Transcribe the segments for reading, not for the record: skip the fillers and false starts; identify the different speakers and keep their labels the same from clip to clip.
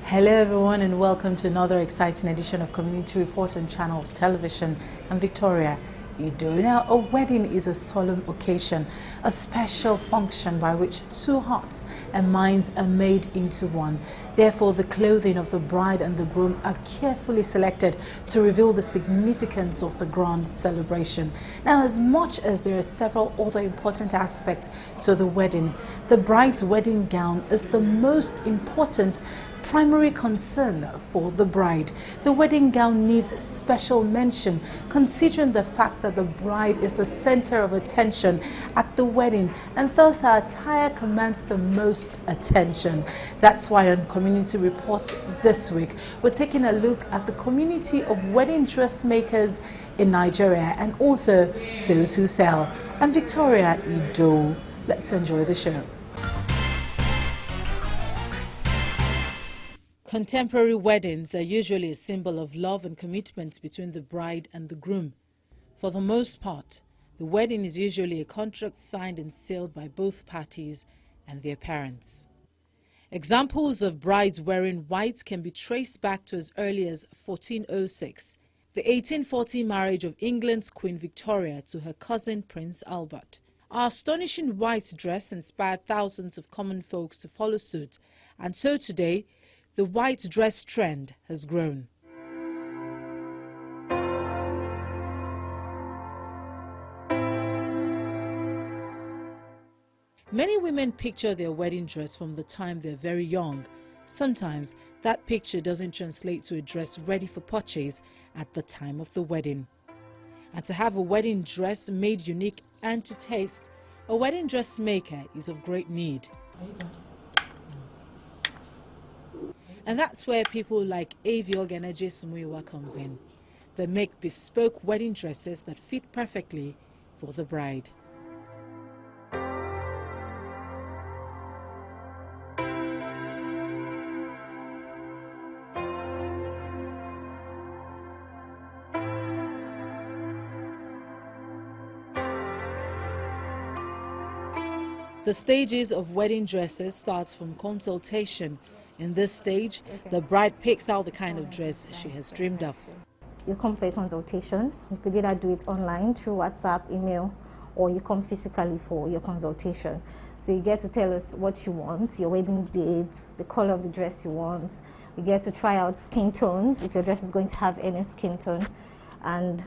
Speaker 1: Hello everyone and welcome to another exciting edition of Community Report on Channels Television. I'm Victoria. Now, a wedding is a solemn occasion, a special function by which two hearts and minds are made into one. Therefore, the clothing of the bride and the groom are carefully selected to reveal the significance of the grand celebration. Now, as much as there are several other important aspects to the wedding, the bride's wedding gown is the most important primary concern for the bride. The wedding gown needs special mention considering the fact that the bride is the center of attention at the wedding and thus her attire commands the most attention. That's why on Community Report this week we're taking a look at the community of wedding dressmakers in Nigeria and also those who sell. I'm Victoria Ido. Let's enjoy the show. Contemporary weddings are usually a symbol of love and commitment between the bride and the groom. For the most part, the wedding is usually a contract signed and sealed by both parties and their parents. Examples of brides wearing white can be traced back to as early as 1406, the 1840 marriage of England's Queen Victoria to her cousin Prince Albert. Our astonishing white dress inspired thousands of common folks to follow suit, and so today, the white dress trend has grown. Many women picture their wedding dress from the time they're very young. Sometimes that picture doesn't translate to a dress ready for purchase at the time of the wedding. And to have a wedding dress made unique and to taste, a wedding dressmaker is of great need. And that's where people like Avi Ogeneje Sumuyiwa comes in. They make bespoke wedding dresses that fit perfectly for the bride. The stages of wedding dresses starts from consultation. In this stage, the bride picks out the kind of dress she has dreamed of.
Speaker 2: You come for a consultation. You could either do it online through WhatsApp, email, or you come physically for your consultation. So you get to tell us what you want, your wedding dates, the color of the dress you want. You get to try out skin tones, if your dress is going to have any skin tone, and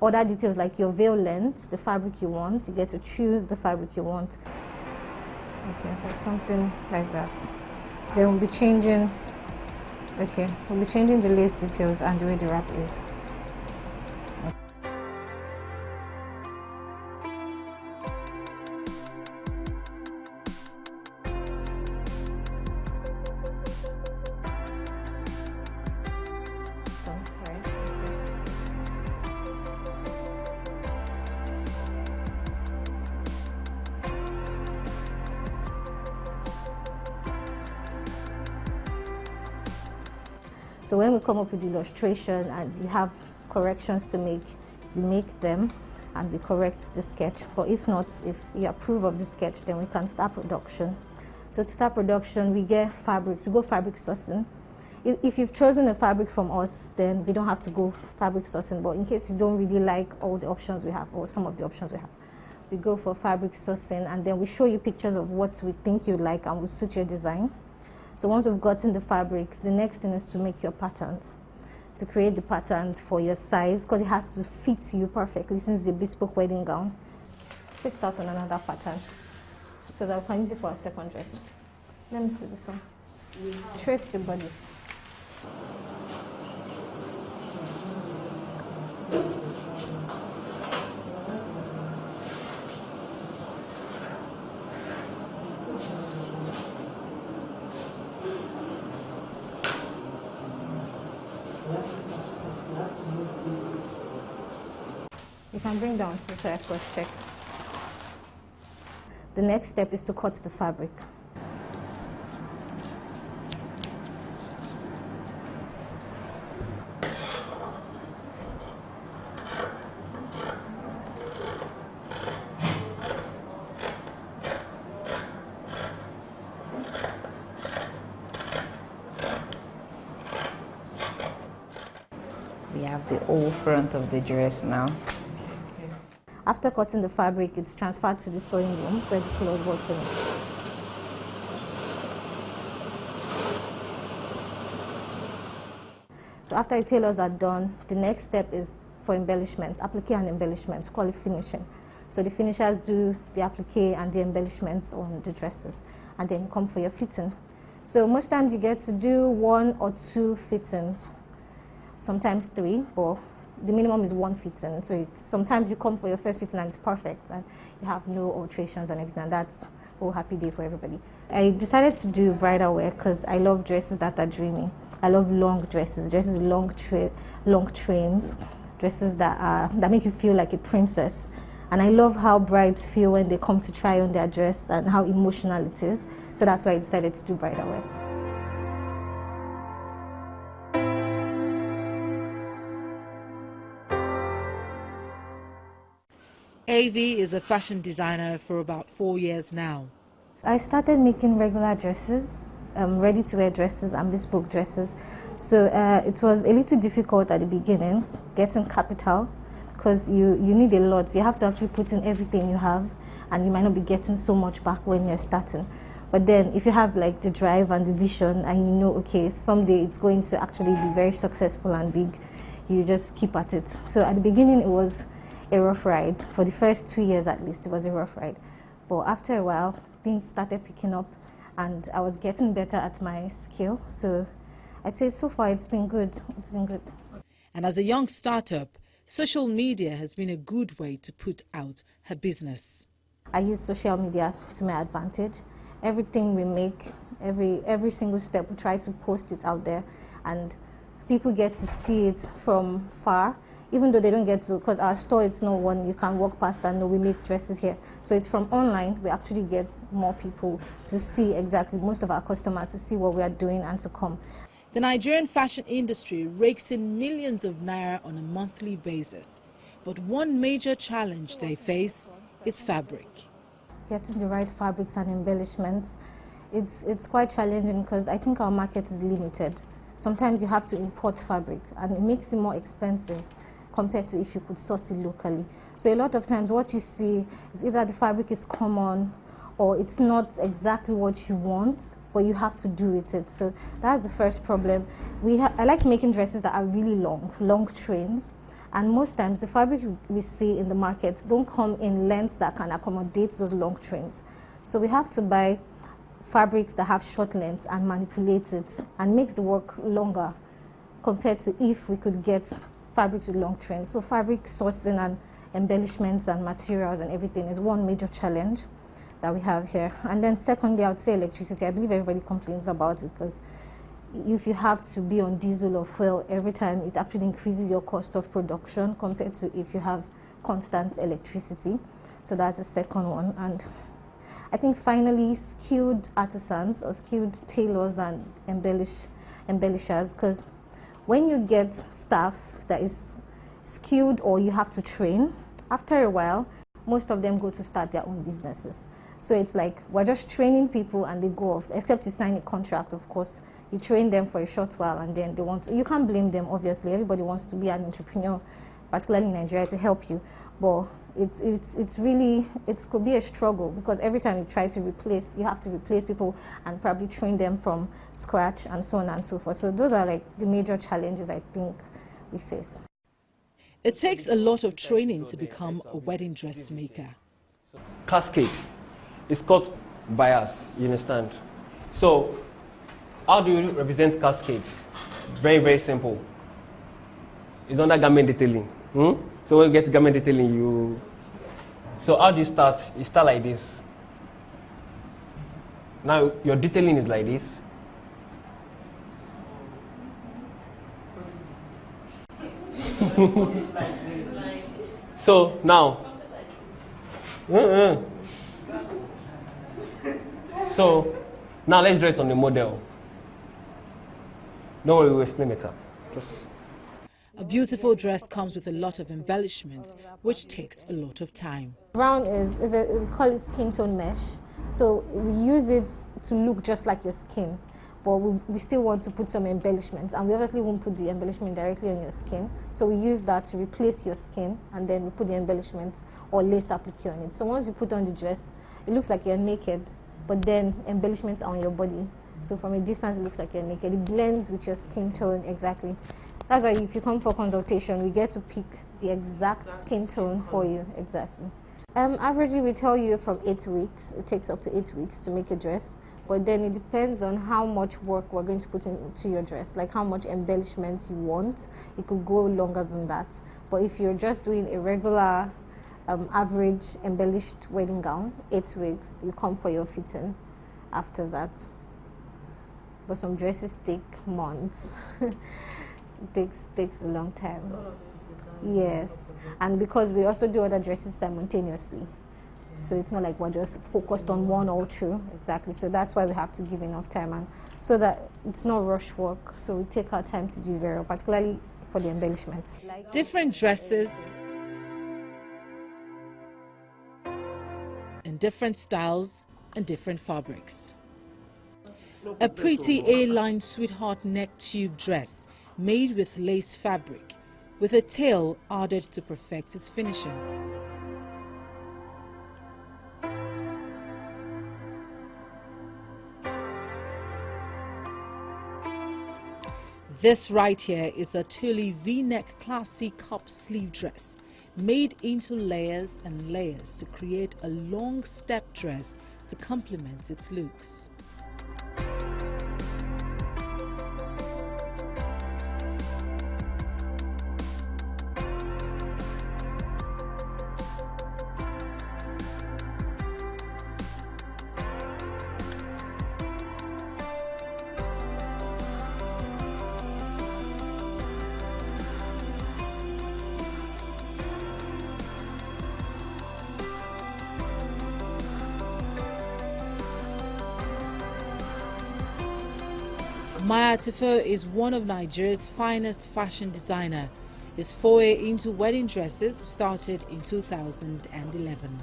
Speaker 2: other details like your veil length, the fabric you want. You get to choose the fabric you want. Okay, or something like that. Then we'll be changing, we'll be changing the lace details and the way the wrap is. So when we come up with the illustration and you have corrections to make, you make them and we correct the sketch. But if not, if you approve of the sketch, then we can start production. So to start production, we get fabrics, we go fabric sourcing. If you've chosen a fabric from us, then we don't have to go fabric sourcing. But in case you don't really like all the options we have or some of the options we have, we go for fabric sourcing and then we show you pictures of what we think you like and will suit your design. So once we've gotten the fabrics, the next thing is to make your patterns, to create the patterns for your size, because it has to fit you perfectly since it's a bespoke wedding gown. We start on another pattern so that we can use it for our second dress. Let me see this one. Trace the bodies. You can bring down to the cross check. The next step is to cut the fabric.
Speaker 3: have the whole front of the dress now.
Speaker 2: After cutting the fabric, it's transferred to the sewing room where the tailors work on it. So after the tailors are done, the next step is for embellishments, applique and embellishments, call it finishing. So the finishers do the applique and the embellishments on the dresses, and then you come for your fitting. So most times you get to do 1 or 2 fittings, sometimes 3, but the minimum is 1 fitting. So sometimes you come for your first fitting and it's perfect, and you have no alterations and everything, and that's a whole happy day for everybody. I decided to do bridal wear because I love dresses that are dreamy. I love long dresses, dresses with long trains, dresses that make you feel like a princess. And I love how brides feel when they come to try on their dress and how emotional it is. So that's why I decided to do bridal wear.
Speaker 1: AV is a fashion designer for about 4 years now.
Speaker 2: I started making regular dresses, ready-to-wear dresses and bespoke dresses. So it was a little difficult at the beginning, getting capital, because you need a lot. You have to actually put in everything you have, and you might not be getting so much back when you're starting. But then if you have like the drive and the vision, and you know, okay, someday it's going to actually be very successful and big, you just keep at it. So at the beginning it was a rough ride. For the first 2 years at least, it was a rough ride. But after a while, things started picking up and I was getting better at my skill. So I'd say so far it's been good. It's been good.
Speaker 1: And as a young startup, social media has been a good way to put out her business.
Speaker 2: I use social media to my advantage. Everything we make, every single step, we try to post it out there, and people get to see it from far, even though they don't get to, because our store, it's not one you can walk past and know we make dresses here. So it's from online, we actually get more people to see exactly, most of our customers to see what we are doing and to come.
Speaker 1: The Nigerian fashion industry rakes in millions of naira on a monthly basis. But one major challenge they face is fabric.
Speaker 2: Getting the right fabrics and embellishments, it's quite challenging because I think our market is limited. Sometimes you have to import fabric and it makes it more expensive compared to if you could source it locally. So a lot of times what you see is either the fabric is common or it's not exactly what you want, but you have to do with it. So that's the first problem. I like making dresses that are really long trains. And most times the fabric we see in the market don't come in lengths that can accommodate those long trains. So we have to buy fabrics that have short lengths and manipulate it, and makes the work longer compared to if we could get fabrics with long trains. So fabric sourcing and embellishments and materials and everything is one major challenge that we have here. And then secondly, I would say electricity. I believe everybody complains about it because if you have to be on diesel or fuel every time, it actually increases your cost of production compared to if you have constant electricity. So that's the second one. And I think finally, skilled artisans or skilled tailors and embellishers, because when you get staff that is skilled or you have to train, after a while, most of them go to start their own businesses. So it's like we're just training people and they go off, except you sign a contract, of course. You train them for a short while and then they want to, you can't blame them, obviously. Everybody wants to be an entrepreneur, particularly in Nigeria, to help you. But it's really, it could be a struggle because every time you try to replace, you have to replace people and probably train them from scratch and so on and so forth. So those are like the major challenges I think we face.
Speaker 1: It takes a lot of training to become a wedding dressmaker.
Speaker 4: Cascade is cut bias, you understand? So how do you represent cascade? Very, very simple. It's under garment detailing. So when you get to garment detailing, so how do you start? You start like this. Now your detailing is like this. So now, so now let's draw it on the model. Don't worry, we'll explain later.
Speaker 1: A beautiful dress comes with a lot of embellishments, which takes a lot of time.
Speaker 2: Brown we call it skin tone mesh. So we use it to look just like your skin. but we still want to put some embellishments, and we obviously won't put the embellishment directly on your skin. So we use that to replace your skin, and then we put the embellishments or lace applique on it. So once you put on the dress, it looks like you're naked, but then embellishments are on your body. So from a distance, it looks like you're naked. It blends with your skin tone exactly. That's why if you come for consultation, we get to pick the exact skin tone for you, exactly. Averagely, we tell you from 8 weeks. It takes up to 8 weeks to make a dress, but then it depends on how much work we're going to put into your dress, like how much embellishments you want. It could go longer than that. But if you're just doing a regular, average embellished wedding gown, 8 weeks, you come for your fitting after that. But some dresses take months. It takes a long time. Yes, and because we also do other dresses simultaneously, so it's not like we're just focused on one all through. Exactly. So that's why we have to give enough time, and so that it's not rush work. So we take our time to do very well, particularly for the embellishments.
Speaker 1: Different dresses in different styles and different fabrics. A pretty A-line sweetheart neck tube dress made with lace fabric, with a tail added to perfect its finishing. This right here is a Tully V-neck classy cup sleeve dress made into layers and layers to create a long step dress to complement its looks. Maya Tifo is one of Nigeria's finest fashion designer. His foray into wedding dresses started in 2011.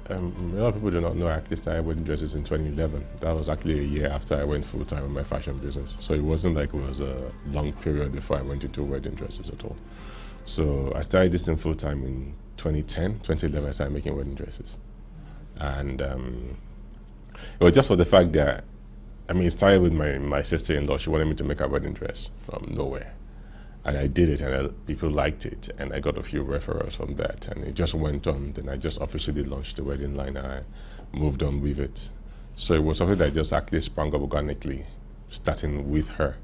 Speaker 5: A lot of people do not know I actually started wedding dresses in 2011. That was actually a year after I went full-time in my fashion business. So it wasn't like it was a long period before I went into wedding dresses at all. So I started this thing full-time in 2010, 2011 I started making wedding dresses. And it was just for the fact that, I mean, it started with my sister-in-law. She wanted me to make a wedding dress from nowhere. And I did it, and people liked it, and I got a few referrals from that, and it just went on. Then I just officially launched the wedding line, and I moved on with it. So it was something that just actually sprung up organically, starting with her.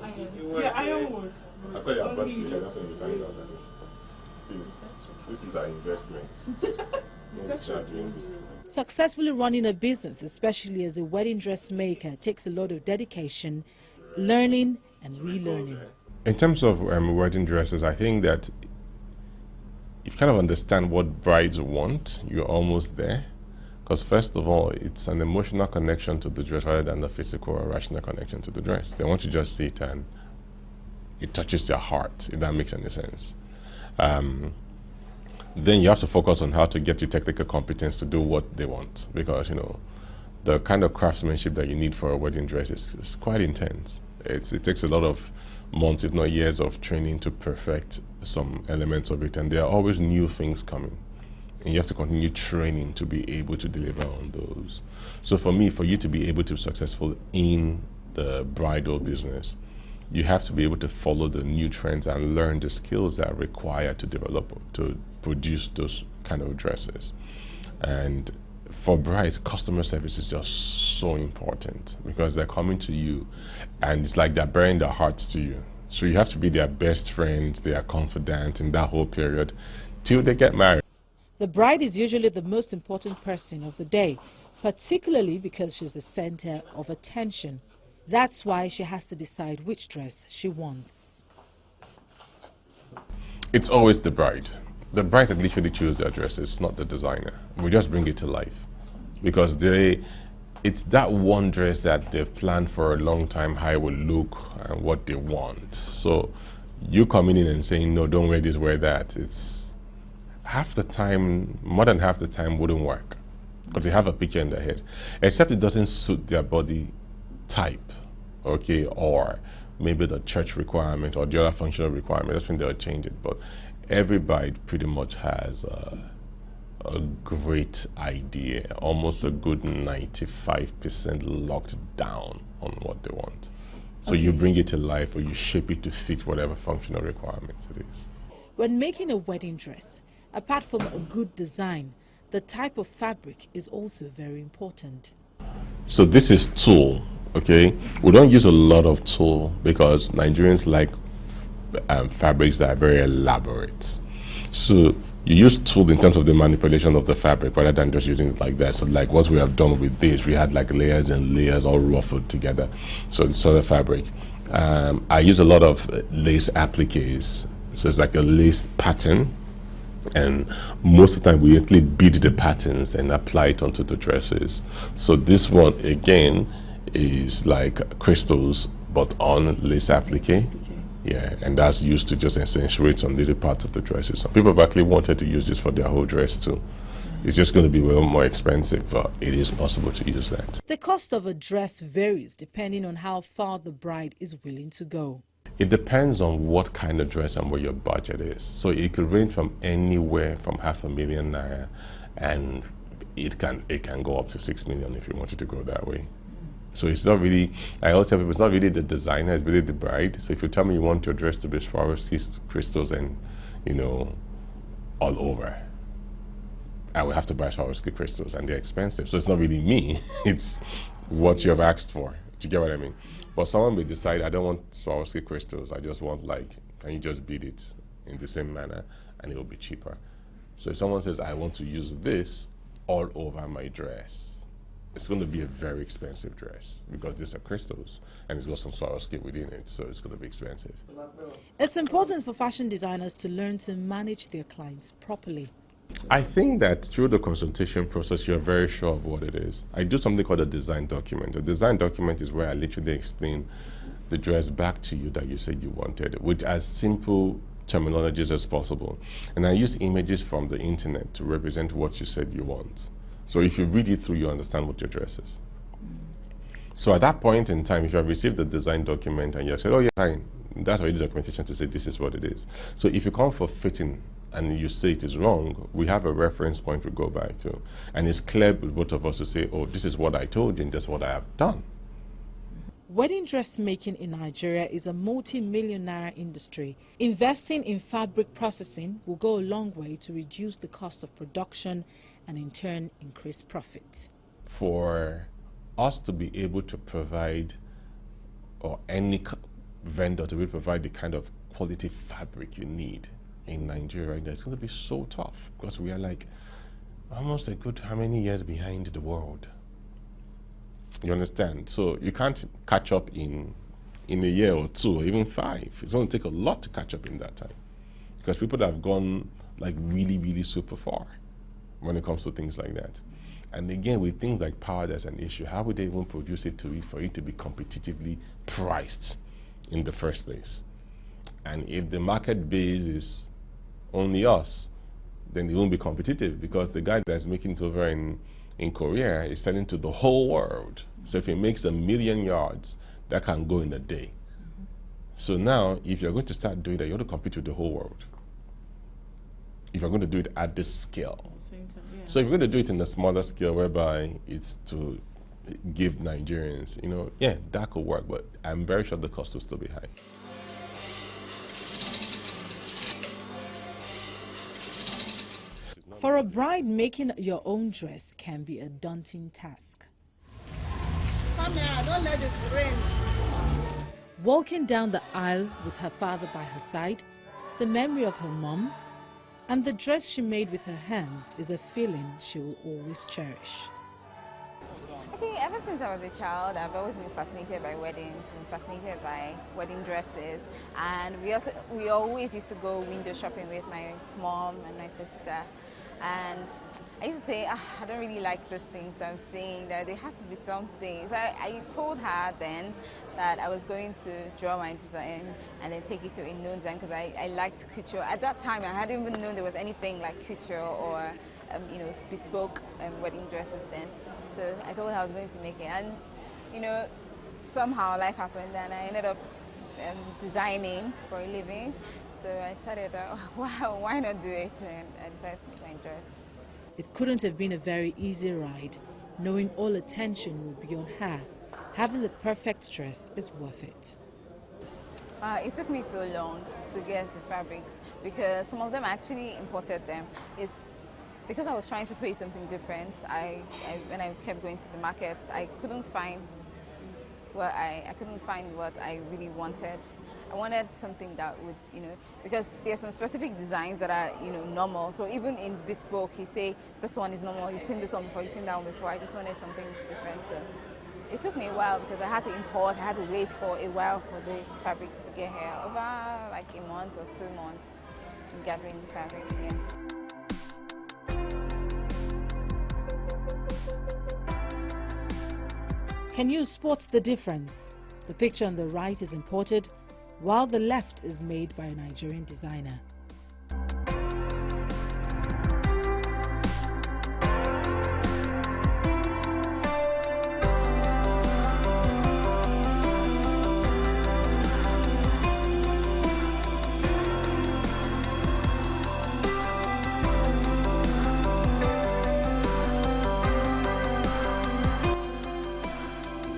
Speaker 6: Yeah, iron works.
Speaker 5: I thought you were about to say that's when you find out that this is our investment.
Speaker 1: Successfully running a business, especially as a wedding dressmaker, takes a lot of dedication, learning and relearning.
Speaker 5: In terms of wedding dresses, I think that if you kind of understand what brides want, you're almost there. Because first of all, it's an emotional connection to the dress rather than the physical or rational connection to the dress. They want to just see it and it touches their heart, if that makes any sense. Then you have to focus on how to get your technical competence to do what they want, because, you know, the kind of craftsmanship that you need for a wedding dress is quite intense. It takes a lot of months, if not years, of training to perfect some elements of it, and there are always new things coming. And you have to continue training to be able to deliver on those. So for me, for you to be able to be successful in the bridal business, you have to be able to follow the new trends and learn the skills that are required to develop, to produce those kind of dresses. And for brides, customer service is just so important because they're coming to you and it's like they're bearing their hearts to you. So you have to be their best friend, their confidant in that whole period till they get married.
Speaker 1: The bride is usually the most important person of the day, particularly because she's the center of attention. That's why she has to decide which dress she wants.
Speaker 5: It's always the bride. The bride that literally chooses their dresses, not the designer. We just bring it to life because it's that one dress that they've planned for a long time, how it will look and what they want. So you coming in and saying, no, don't wear this, wear that. It's half the time, more than half the time wouldn't work because they have a picture in their head, except it doesn't suit their body type, okay, or maybe the church requirement or the other functional requirement, that's when they'll change it. But every bride pretty much has a great idea, almost a good 95% locked down on what they want. So you bring it to life or you shape it to fit whatever functional requirements it is.
Speaker 1: When making a wedding dress, apart from a good design, the type of fabric is also very important.
Speaker 5: So this is tulle, okay? We don't use a lot of tulle because Nigerians like fabrics that are very elaborate. So you use tulle in terms of the manipulation of the fabric rather than just using it like that. So like what we have done with this, we had like layers and layers all ruffled together. So it's sort of fabric. I use a lot of lace appliques. So it's like a lace pattern. And most of the time we actually bead the patterns and apply it onto the dresses. So this one again is like crystals but on lace applique. Yeah, and that's used to just accentuate on little parts of the dresses. Some people have actually wanted to use this for their whole dress too. It's just going to be well more expensive, but it is possible to use that.
Speaker 1: The cost of a dress varies depending on how far the bride is willing to go.
Speaker 5: It depends on what kind of dress and what your budget is. So it could range from anywhere from $500,000 naira, and it can go up to 6 million if you wanted to go that way. So it's not really, I always tell people, it's not really the designer, it's really the bride. So if you tell me you want your dress to be Swarovski crystals and, you know, all over, I will have to buy Swarovski crystals and they're expensive. So it's not really me, it's what you have asked for. Do you get what I mean? But someone may decide, I don't want Swarovski crystals, I just want like, can you just bead it in the same manner and it will be cheaper. So if someone says, I want to use this all over my dress, it's going to be a very expensive dress because these are crystals and it's got some Swarovski within it, so it's going to be expensive.
Speaker 1: It's important for fashion designers to learn to manage their clients properly.
Speaker 5: I think that through the consultation process, you're very sure of what it is. I do something called a design document. A design document is where I literally explain the dress back to you that you said you wanted, with as simple terminologies as possible. And I use images from the internet to represent what you said you want. So if you read it through, you understand what your dress is. So at that point in time, if you have received the design document and you have said, oh yeah, fine, that's already documentation to say this is what it is. So if you come for fitting and you say it is wrong, we have a reference point we go back to. And it's clear with both of us to say, oh, this is what I told you and that's what I have done.
Speaker 1: Wedding dressmaking in Nigeria is a multi-million naira industry. Investing in fabric processing will go a long way to reduce the cost of production and in turn increase profits.
Speaker 5: For us to be able to provide, or any vendor to be able to provide the kind of quality fabric you need in Nigeria right now, it's going to be so tough because we are like almost a good how many years behind the world. You understand? So you can't catch up in a year or two or even 5. It's going to take a lot to catch up in that time because people have gone like really, really super far when it comes to things like that. And again, with things like power, there's an issue. How would they even produce it for it to be competitively priced in the first place? And if the market base is only us, then it won't be competitive because the guy that's making it over in Korea is selling to the whole world. So if he makes 1 million yards, that can go in a day. So now, if you're going to start doing that, you have to compete with the whole world. If you're going to do it at this scale. So if you're going to do it in a smaller scale whereby it's to give Nigerians, you know, yeah, that could work, but I'm very sure the cost will still be high.
Speaker 1: For a bride, making your own dress can be a daunting task.
Speaker 6: Come here, don't let it rain.
Speaker 1: Walking down the aisle with her father by her side, the memory of her mom, and the dress she made with her hands is a feeling she will always cherish.
Speaker 3: I think ever since I was a child, I've always been fascinated by weddings, been fascinated by wedding dresses, and we always used to go window shopping with my mom and my sister. And I used to say, I don't really like those things I'm seeing, that there has to be something. So I told her then that I was going to draw my design and then take it to a known design because I liked couture. At that time, I hadn't even known there was anything like couture or you know, bespoke wedding dresses then. So I told her I was going to make it. And you know, somehow life happened and I ended up designing for a living. So I started, why not do it? And I decided to make my dress.
Speaker 1: It couldn't have been a very easy ride, knowing all attention will be on her. Having the perfect dress is worth it.
Speaker 3: It took me so long to get the fabrics because some of them actually imported them. It's because I was trying to create something different. When I kept going to the markets, I couldn't find what I really wanted. I wanted something that would, because there's some specific designs that are, normal. So even in bespoke, you say this one is normal. You've seen this one before. You've seen that one before. I just wanted something different. So it took me a while because I had to import. I had to wait for a while for the fabrics to get here. Over like a month or 2 months, in gathering the fabrics. Yeah.
Speaker 1: Can you spot the difference? The picture on the right is imported, while the left is made by a Nigerian designer.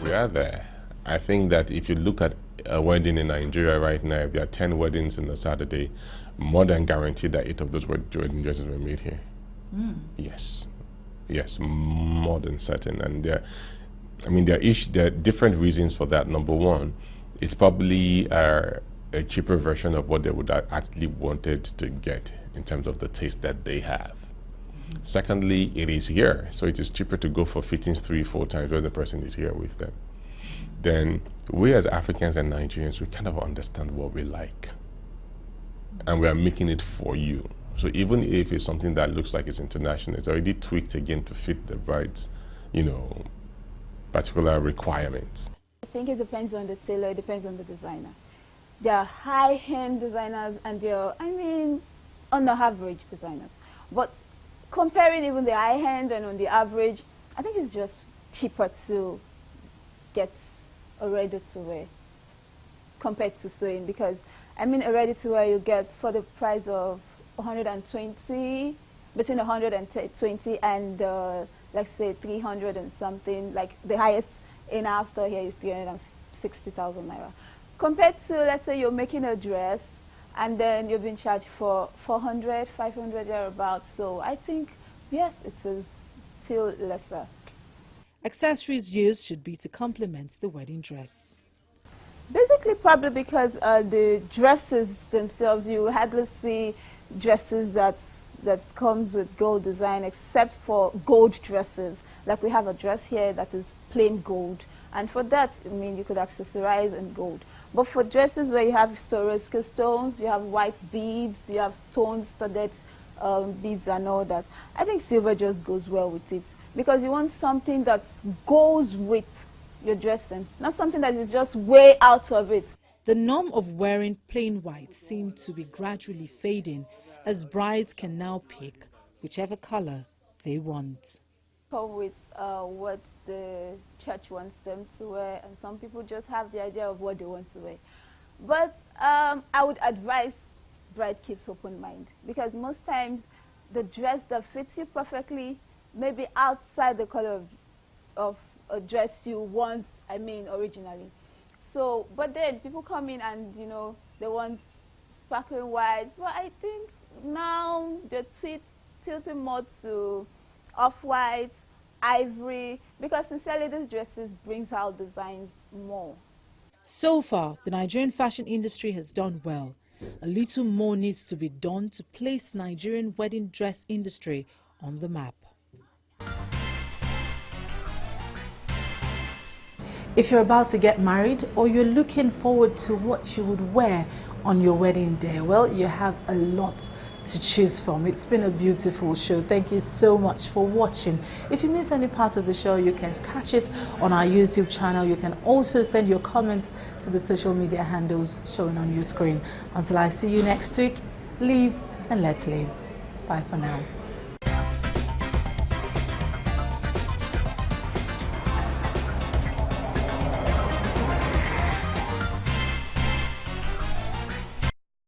Speaker 5: We are there. I think that if you look at a wedding in Nigeria right now, if there are 10 weddings in a Saturday, more than guaranteed that 8 of those wedding dresses were made here. Yes, more than certain. And there are different reasons for that. Number one, it's probably a cheaper version of what they would actually wanted to get in terms of the taste that they have. Secondly, it is here, so it is cheaper to go for fittings 3-4 times when the person is here with them. Then we as Africans and Nigerians, we kind of understand what we like, and we are making it for you. So even if it's something that looks like it's international, it's already tweaked again to fit the bride's, particular requirements.
Speaker 7: I think it depends on the tailor, it depends on the designer. There are high-end designers and there are, on the average designers. But comparing even the high-end and on the average, I think it's just cheaper to get a ready-to-wear compared to sewing, because a ready-to-wear you get for the price of 120, between 120 and let's say 300 and something. Like the highest in our store here is 360,000 naira. Compared to, let's say you're making a dress and then you've been charged for 400, 500 thereabouts. So I think, yes, it's still lesser.
Speaker 1: Accessories used should be to complement the wedding dress.
Speaker 7: Basically, probably because the dresses themselves, you hardly see dresses that comes with gold design, except for gold dresses. Like we have a dress here that is plain gold, and for that, you could accessorize in gold. But for dresses where you have Swarovski stones, you have white beads, you have stone-studded beads and all that, I think silver just goes well with it, because you want something that goes with your dressing, not something that is just way out of it.
Speaker 1: The norm of wearing plain white seems to be gradually fading, as brides can now pick whichever color they want.
Speaker 7: Come with what the church wants them to wear, and some people just have the idea of what they want to wear. But I would advise bride keeps open mind, because most times the dress that fits you perfectly may be outside the color of a dress you want, originally. So, but then people come in and, they want sparkling whites. But I think now they're tilting more to off-white, ivory, because sincerely these dresses brings out designs more.
Speaker 1: So far, the Nigerian fashion industry has done well. A little more needs to be done to place Nigerian wedding dress industry on the map. If you're about to get married or you're looking forward to what you would wear on your wedding day, well, you have a lot to choose from. It's been a beautiful show. Thank you so much for watching. If you miss any part of the show, you can catch it on our YouTube channel. You can also send your comments to the social media handles showing on your screen. Until I see you next week, live and let's live. Bye for now.